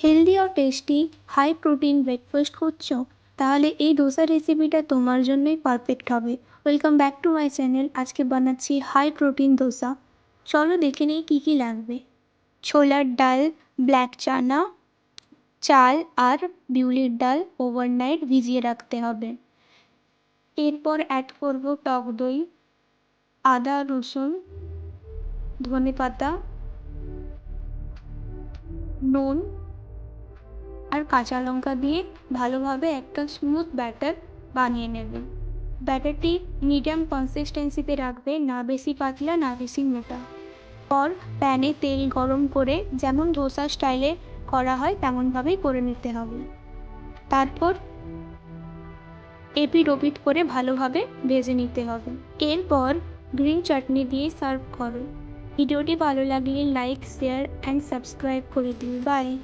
Healthy আর tasty high protein breakfast করছো, তাহলে এই ডোসা রেসিপিটা তোমার জন্যই পারফেক্ট হবে। Welcome back to my channel. আজকে বানাচ্ছি হাই প্রোটিন ডোসা। চলো দেখে নিই কী কী লাগবে। ছোলার ডাল, ব্ল্যাক চানা, চাল আর বিউলির ডাল ওভারনাইট ভিজিয়ে রাখতে হবে। এরপর অ্যাড করব টক দই, আদা রসুন, ধনেপাতা, নুন আর কাঁচা লঙ্কা দিয়ে ভালোভাবে একটা স্মুথ ব্যাটার বানিয়ে নেবে। ব্যাটারটি মিডিয়াম কনসিস্টেন্সিতে রাখবে, না বেশি পাতলা না বেশি মোটা। পর প্যানে তেল গরম করে যেমন ধোসা স্টাইলে করা হয় তেমনভাবেই করে নিতে হবে। তারপর এপিট ওপিট করে ভালোভাবে ভেজে নিতে হবে। এরপর গ্রিন চাটনি দিয়ে সার্ভ করো। ভিডিওটি ভালো লাগলে লাইক, শেয়ার অ্যান্ড সাবস্ক্রাইব করে দিন। বাই।